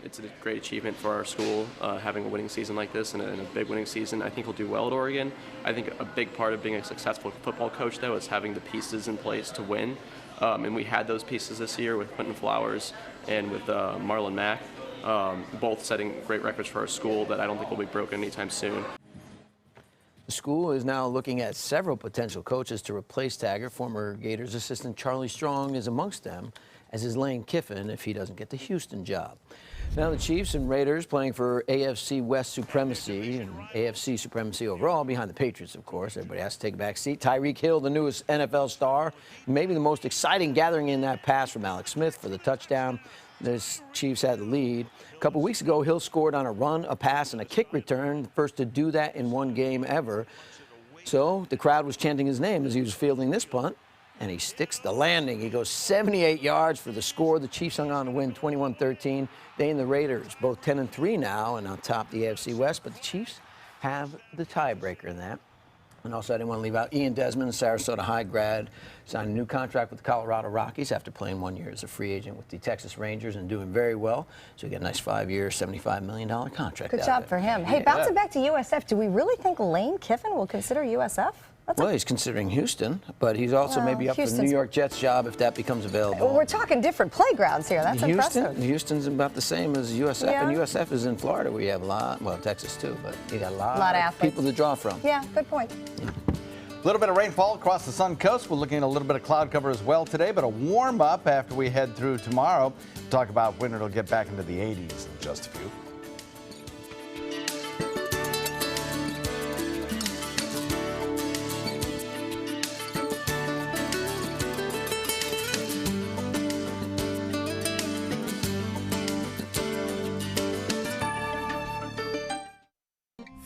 It's a great achievement for our school, having a winning season like this and a big winning season. I think he'll do well at Oregon. I think a big part of being a successful football coach, though, is having the pieces in place to win. And we had those pieces this year with Quentin Flowers and with Marlon Mack, both setting great records for our school that I don't think will be broken anytime soon. The school is now looking at several potential coaches to replace Taggart. Former Gators assistant Charlie Strong is amongst them, as is Lane Kiffin if he doesn't get the Houston job. Now the Chiefs and Raiders playing for AFC West supremacy and AFC supremacy overall behind the Patriots, of course. Everybody has to take a back seat. Tyreek Hill, the newest NFL star, maybe the most exciting gathering in that pass from Alex Smith for the touchdown. The Chiefs had the lead. A couple weeks ago, Hill scored on a run, a pass, and a kick return, the first to do that in one game ever. So the crowd was chanting his name as he was fielding this punt, and he sticks the landing. He goes 78 yards for the score. The Chiefs hung on to win 21-13. They and the Raiders, both 10-3 now and on top of the AFC West, but the Chiefs have the tiebreaker in that. And also, I didn't want to leave out Ian Desmond, a Sarasota High grad, signed a new contract with the Colorado Rockies after playing 1 year as a free agent with the Texas Rangers and doing very well. So he got a nice 5-year, $75 million contract. Good job for him. Hey, bouncing back to USF, do we really think Lane Kiffin will consider USF? Well, he's considering Houston, but he's also maybe up for the New York Jets job if that becomes available. We're talking different playgrounds here. That's impressive. Houston's about the same as USF, and USF is in Florida where you have a lot, well, Texas too, but you got a lot of people to draw from. Yeah, good point. A little bit of rainfall across the Suncoast. We're looking at a little bit of cloud cover as well today, but a warm up after we head through tomorrow. We'll talk about when it'll get back into the 80s in just a few.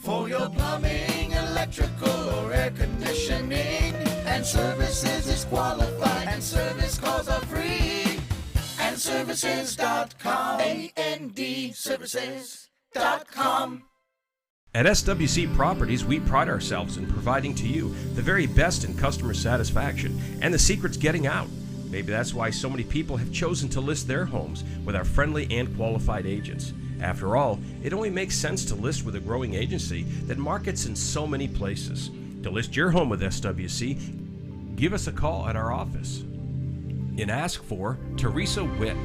For your plumbing, electrical, or air conditioning, and services is qualified, and service calls are free. AndServices.com. AndServices.com. At SWC Properties, we pride ourselves in providing to you the very best in customer satisfaction, and the secret's getting out. Maybe that's why so many people have chosen to list their homes with our friendly and qualified agents. After all, it only makes sense to list with a growing agency that markets in so many places. To list your home with SWC, give us a call at our office and ask for Teresa Witt.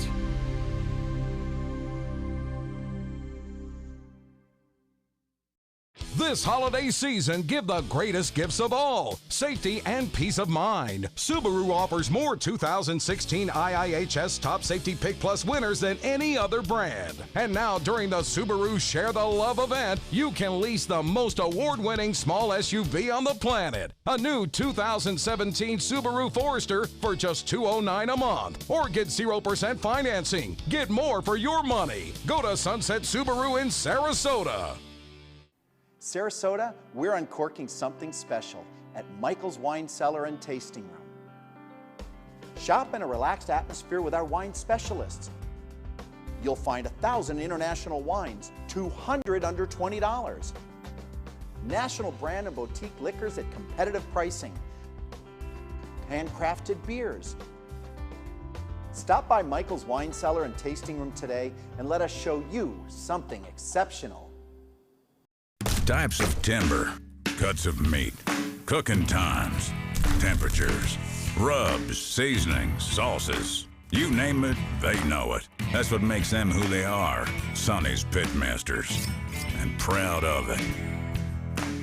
This holiday season, give the greatest gifts of all, safety and peace of mind. Subaru offers more 2016 IIHS Top Safety Pick Plus winners than any other brand. And now, during the Subaru Share the Love event, you can lease the most award-winning small SUV on the planet. A new 2017 Subaru Forester for just $209 a month. Or get 0% financing. Get more for your money. Go to Sunset Subaru in Sarasota. Sarasota, we're uncorking something special at Michael's Wine Cellar and Tasting Room. Shop in a relaxed atmosphere with our wine specialists. You'll find 1,000 international wines, 200 under $20. National brand and boutique liquors at competitive pricing. Handcrafted beers. Stop by Michael's Wine Cellar and Tasting Room today and let us show you something exceptional. Types of timber, cuts of meat, cooking times, temperatures, rubs, seasonings, sauces. You name it, they know it. That's what makes them who they are, Sonny's Pitmasters. And proud of it.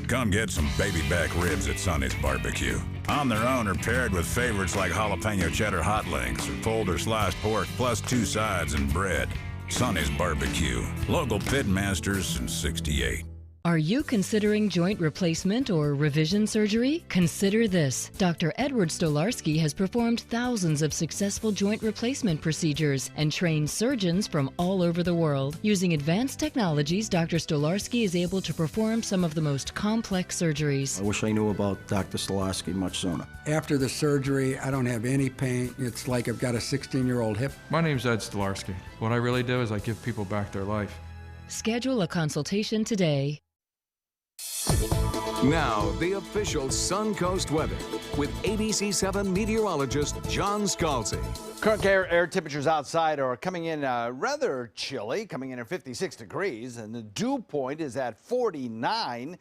Come get some baby back ribs at Sonny's Barbecue. On their own or paired with favorites like jalapeno cheddar hot links or pulled or sliced pork plus 2 sides and bread. Sonny's Barbecue. Local Pitmasters since '68. Are you considering joint replacement or revision surgery? Consider this. Dr. Edward Stolarski has performed thousands of successful joint replacement procedures and trained surgeons from all over the world. Using advanced technologies, Dr. Stolarski is able to perform some of the most complex surgeries. I wish I knew about Dr. Stolarski much sooner. After the surgery, I don't have any pain. It's like I've got a 16-year-old hip. My name's Ed Stolarski. What I really do is I give people back their life. Schedule a consultation today. Now, the official Suncoast weather with ABC7 meteorologist John Scalzi. Current air temperatures outside are coming in rather chilly, coming in at 56 degrees, and the dew point is at 49.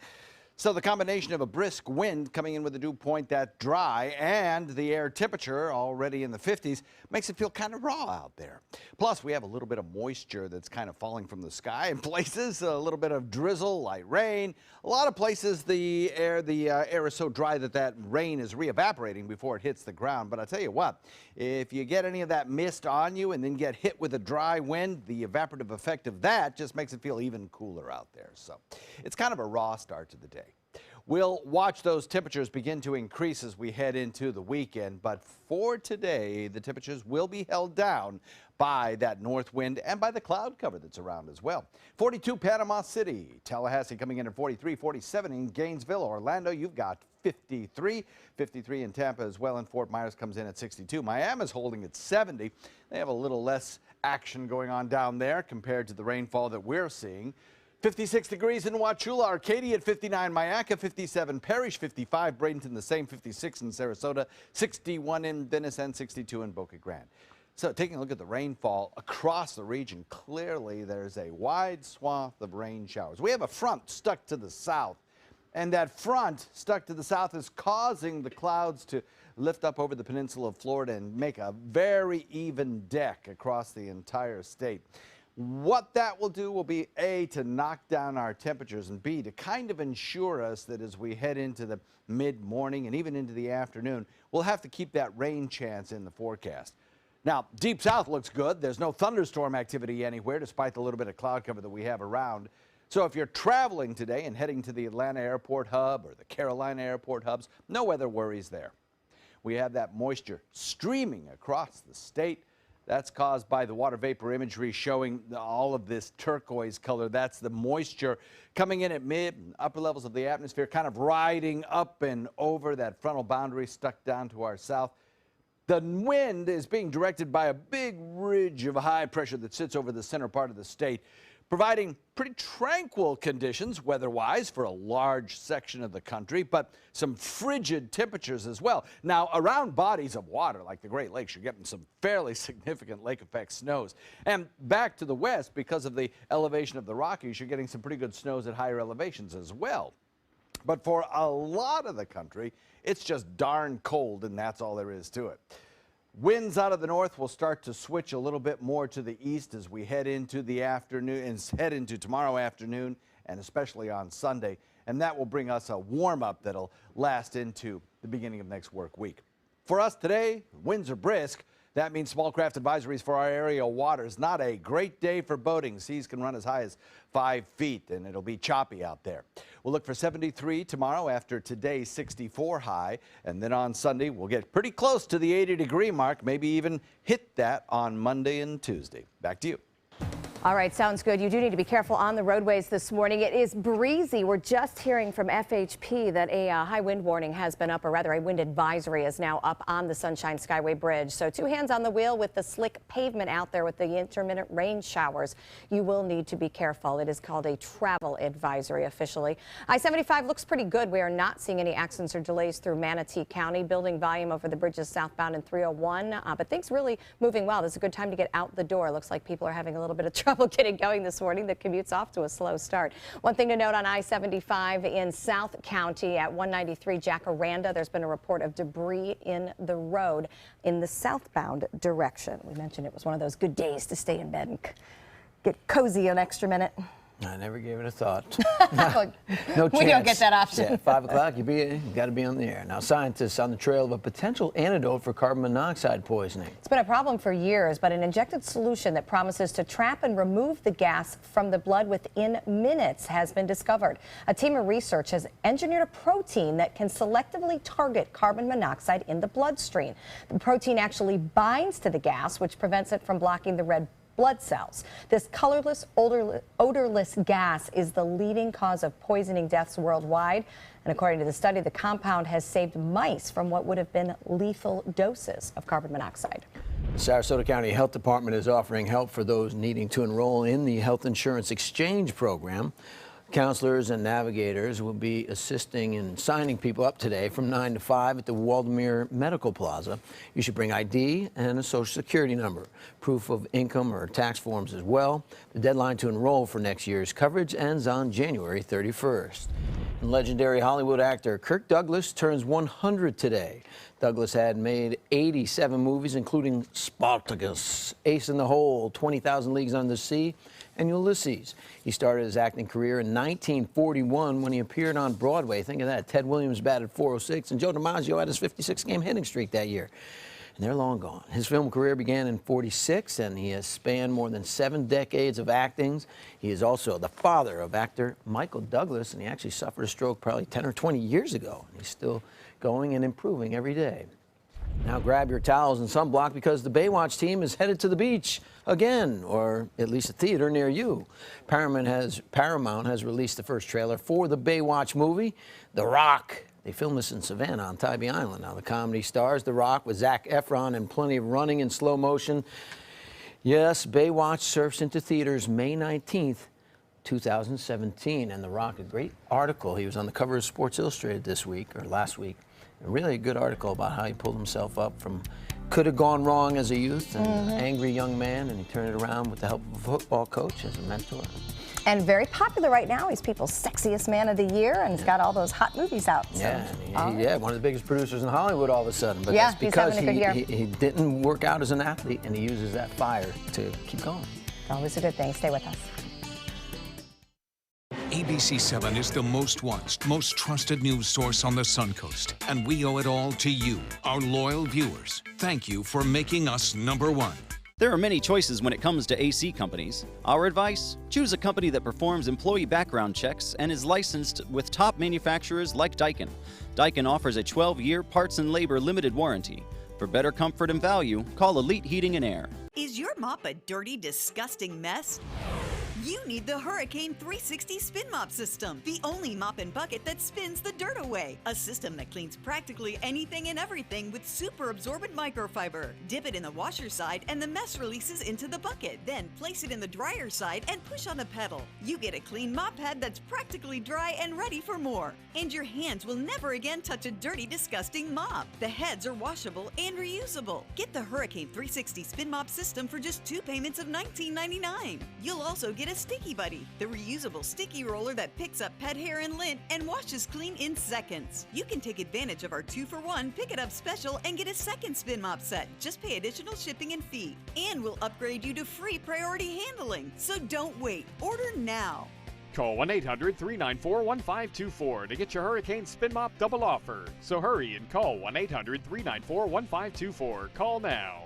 So the combination of a brisk wind coming in with a dew point that dry and the air temperature already in the 50s makes it feel kind of raw out there. Plus, we have a little bit of moisture that's kind of falling from the sky in places, a little bit of drizzle, light rain. A lot of places the air is so dry that rain is re-evaporating before it hits the ground. But I tell you what, if you get any of that mist on you and then get hit with a dry wind, the evaporative effect of that just makes it feel even cooler out there. So it's kind of a raw start to the day. We'll watch those temperatures begin to increase as we head into the weekend, but for today, the temperatures will be held down by that north wind and by the cloud cover that's around as well. 42 Panama City, Tallahassee coming in at 43, 47 in Gainesville, Orlando, you've got 53, 53 in Tampa as well, and Fort Myers comes in at 62. Miami's holding at 70. They have a little less action going on down there compared to the rainfall that we're seeing. 56 degrees in Wauchula, Arcadia at 59, Mayaca 57, Parrish 55, Bradenton the same, 56 in Sarasota, 61 in Venice, and 62 in Boca Grande. So taking a look at the rainfall across the region, clearly there's a wide swath of rain showers. We have a front stuck to the south, and that front stuck to the south is causing the clouds to lift up over the peninsula of Florida and make a very even deck across the entire state. What that will do will be A, to knock down our temperatures, and B, to kind of ensure us that as we head into the mid-morning and even into the afternoon, we'll have to keep that rain chance in the forecast. Now, deep south looks good. There's no thunderstorm activity anywhere, despite the little bit of cloud cover that we have around. So if you're traveling today and heading to the Atlanta Airport Hub or the Carolina Airport Hubs, no weather worries there. We have that moisture streaming across the state. That's caused by the water vapor imagery showing all of this turquoise color. That's the moisture coming in at mid and upper levels of the atmosphere, kind of riding up and over that frontal boundary stuck down to our south. The wind is being directed by a big ridge of high pressure that sits over the center part of the state, providing pretty tranquil conditions weather-wise for a large section of the country, but some frigid temperatures as well. Now, around bodies of water like the Great Lakes, you're getting some fairly significant lake effect snows. And back to the west, because of the elevation of the Rockies, you're getting some pretty good snows at higher elevations as well. But for a lot of the country, it's just darn cold, and that's all there is to it. Winds out of the north will start to switch a little bit more to the east as we head into the afternoon and head into tomorrow afternoon and especially on Sunday. And that will bring us a warm up that'll last into the beginning of next work week. For us today, winds are brisk. That means small craft advisories for our area waters. Not a great day for boating. Seas can run as high as 5 feet, and it'll be choppy out there. We'll look for 73 tomorrow after today's 64 high, and then on Sunday we'll get pretty close to the 80-degree mark, maybe even hit that on Monday and Tuesday. Back to you. All right, sounds good. You do need to be careful on the roadways this morning. It is breezy. We're just hearing from FHP that a high wind warning has been up, or rather a wind advisory is now up on the Sunshine Skyway Bridge. So 2 hands on the wheel with the slick pavement out there with the intermittent rain showers. You will need to be careful. It is called a travel advisory officially. I-75 looks pretty good. We are not seeing any accidents or delays through Manatee County. Building volume over the bridges southbound in 301, but things really moving well. This is a good time to get out the door. Looks like people are having a little bit of trouble getting going this morning. The commute's off to a slow start. One thing to note on I-75 in South County at 193 Jacaranda, there's been a report of debris in the road in the southbound direction. We mentioned it was one of those good days to stay in bed and get cozy an extra minute. I never gave it a thought. No chance. We don't get that option. Yeah, 5 o'clock, you got to be on the air. Now, scientists on the trail of a potential antidote for carbon monoxide poisoning. It's been a problem for years, but an injected solution that promises to trap and remove the gas from the blood within minutes has been discovered. A team of research has engineered a protein that can selectively target carbon monoxide in the bloodstream. The protein actually binds to the gas, which prevents it from blocking the red blood cells. This colorless, odorless gas is the leading cause of poisoning deaths worldwide. And according to the study, the compound has saved mice from what would have been lethal doses of carbon monoxide. The Sarasota County Health Department is offering help for those needing to enroll in the Health Insurance Exchange Program. Counselors and navigators will be assisting in signing people up today from 9 to 5 at the Waldemere Medical Plaza. You should bring ID and a Social Security number, proof of income or tax forms as well. The deadline to enroll for next year's coverage ends on January 31st. And legendary Hollywood actor Kirk Douglas turns 100 today. Douglas had made 87 movies, including Spartacus, Ace in the Hole, 20,000 Leagues Under the Sea, and Ulysses. He started his acting career in 1941 when he appeared on Broadway. Think of that. Ted Williams batted .406, and Joe DiMaggio had his 56-game hitting streak that year. and they're long gone. His film career began in '46, and he has spanned more than 7 decades of acting. He is also the father of actor Michael Douglas, and he actually suffered a stroke probably 10 or 20 years ago. He's still going and improving every day. Now grab your towels and sunblock because the Baywatch team is headed to the beach again, or at least a theater near you. Paramount has released the first trailer for the Baywatch movie, The Rock. They filmed this in Savannah on Tybee Island. Now the comedy stars The Rock with Zac Efron and plenty of running in slow motion. Yes, Baywatch surfs into theaters May 19th, 2017. And The Rock, a great article. He was on the cover of Sports Illustrated this week, or last week. A really good article about how he pulled himself up from could have gone wrong as a youth and an angry young man, and he turned it around with the help of a football coach as a mentor. And very popular right now. He's people's sexiest man of the year, and he's got all those hot movies out. So. Yeah, one of the biggest producers in Hollywood all of a sudden. But yeah, that's because he's having a good year. He didn't work out as an athlete, and he uses that fire to keep going. Always a good thing. Stay with us. ABC 7 is the most watched, most trusted news source on the Suncoast, and we owe it all to you, our loyal viewers. Thank you for making us #1. There are many choices when it comes to AC companies. Our advice? Choose a company that performs employee background checks and is licensed with top manufacturers like Daikin. Daikin offers a 12-year parts and labor limited warranty. For better comfort and value, call Elite Heating and Air. Is your mop a dirty, disgusting mess? You need the Hurricane 360 Spin Mop System, the only mop and bucket that spins the dirt away. A system that cleans practically anything and everything with super absorbent microfiber. Dip it in the washer side and the mess releases into the bucket. Then place it in the dryer side and push on the pedal. You get a clean mop pad that's practically dry and ready for more. And your hands will never again touch a dirty, disgusting mop. The heads are washable and reusable. Get the Hurricane 360 Spin Mop System for just 2 payments of $19.99. You'll also get a Sticky Buddy, the reusable sticky roller that picks up pet hair and lint and washes clean in seconds. You can take advantage of our 2-for-1 Pick It Up special and get a second spin mop set. Just pay additional shipping and fee. And we'll upgrade you to free priority handling. So don't wait. Order now. Call 1-800-394-1524 to get your Hurricane Spin Mop double offer. So hurry and call 1-800-394-1524. Call now.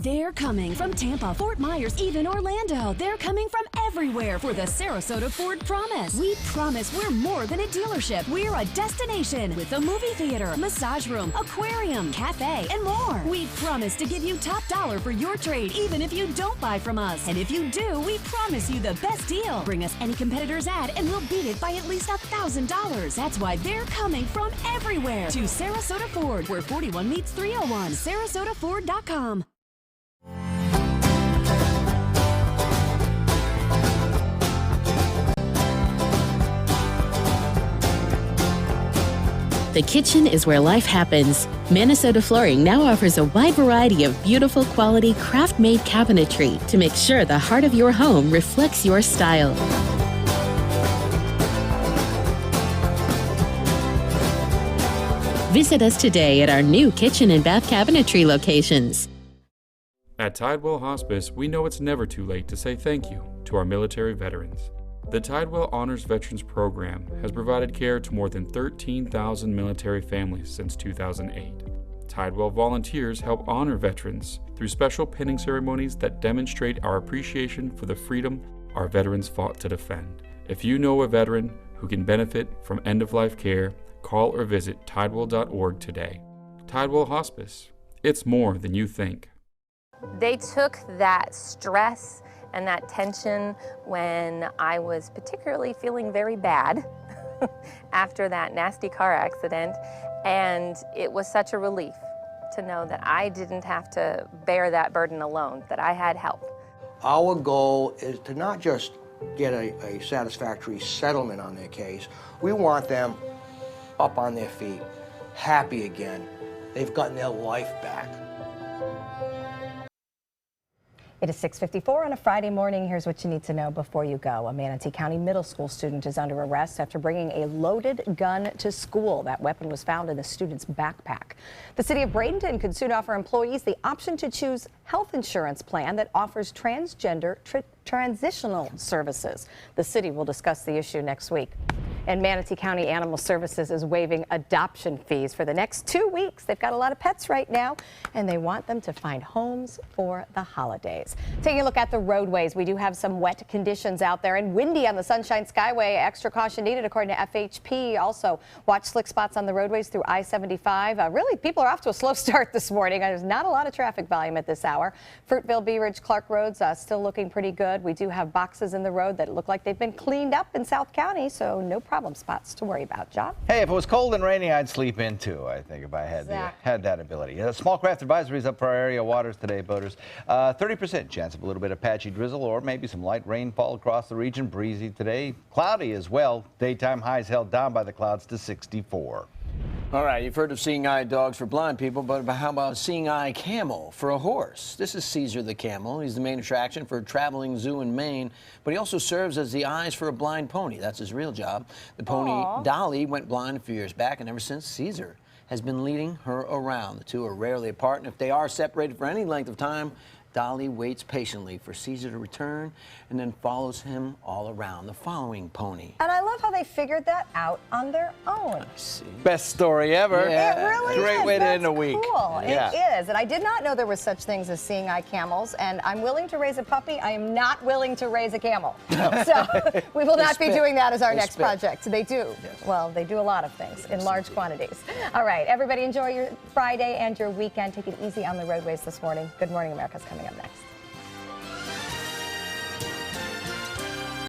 They're coming from Tampa, Fort Myers, even Orlando. They're coming from everywhere for the Sarasota Ford Promise. We promise we're more than a dealership. We're a destination with a movie theater, massage room, aquarium, cafe, and more. We promise to give you top dollar for your trade, even if you don't buy from us. And if you do, we promise you the best deal. Bring us any competitor's ad and we'll beat it by at least $1,000. That's why they're coming from everywhere to Sarasota Ford, where 41 meets 301. SarasotaFord.com. The kitchen is where life happens. Minnesota Flooring now offers a wide variety of beautiful quality craft-made cabinetry to make sure the heart of your home reflects your style. Visit us today at our new kitchen and bath cabinetry locations. At Tidewell Hospice, we know it's never too late to say thank you to our military veterans. The Tidewell Honors Veterans Program has provided care to more than 13,000 military families since 2008. Tidewell volunteers help honor veterans through special pinning ceremonies that demonstrate our appreciation for the freedom our veterans fought to defend. If you know a veteran who can benefit from end-of-life care, call or visit tidewell.org today. Tidewell Hospice. It's more than you think. They took that stress and that tension when I was particularly feeling very bad after that nasty car accident, and it was such a relief to know that I didn't have to bear that burden alone, that I had help. Our goal is to not just get a satisfactory settlement on their case. We want them up on their feet, happy again. They've gotten their life back. It is 6:54 on a Friday morning. Here's what you need to know before you go. A Manatee County middle school student is under arrest after bringing a loaded gun to school. That weapon was found in the student's backpack. The city of Bradenton could soon offer employees the option to choose health insurance plan that offers transgender transitional services. The city will discuss the issue next week. And Manatee County Animal Services is waiving adoption fees for the next 2 weeks. They've got a lot of pets right now, and they want them to find homes for the holidays. Taking a look at the roadways, we do have some wet conditions out there and windy on the Sunshine Skyway. Extra caution needed according to FHP. Also, watch slick spots on the roadways through I-75. Really, people are off to a slow start this morning. There's not a lot of traffic volume at this hour. Fruitville, Bee Ridge, Clark roads still looking pretty good. We do have boxes in the road that look like they've been cleaned up in South County, so no problem spots to worry about. John? Hey, if it was cold and rainy, I'd sleep in too, I think, if I had, had that ability. Small craft advisories up for our area waters today, boaters. 30% chance of a little bit of patchy drizzle or maybe some light rainfall across the region. Breezy today. Cloudy as well. Daytime highs held down by the clouds to 64. All right, you've heard of seeing eye dogs for blind people, but how about seeing eye camel for a horse? This is Caesar the camel. He's the main attraction for a traveling zoo in Maine, but he also serves as the eyes for a blind pony. That's his real job. The pony, Dolly, went blind a few years back, and ever since, Caesar has been leading her around. The two are rarely apart, and if they are separated for any length of time, Dolly waits patiently for Caesar to return and then follows him all around the following pony. And I love how they figured that out on their own. Best story ever. Yeah. It really is. Great way to end a week. Cool. Yeah. It is. And I did not know there were such things as seeing eye camels. And I'm willing to raise a puppy. I am not willing to raise a camel. So we will not be doing that as our next project. They do. Yes. Well, they do a lot of things in large quantities. All right. Everybody enjoy your Friday and your weekend. Take it easy on the roadways this morning. Good Morning America's coming up next.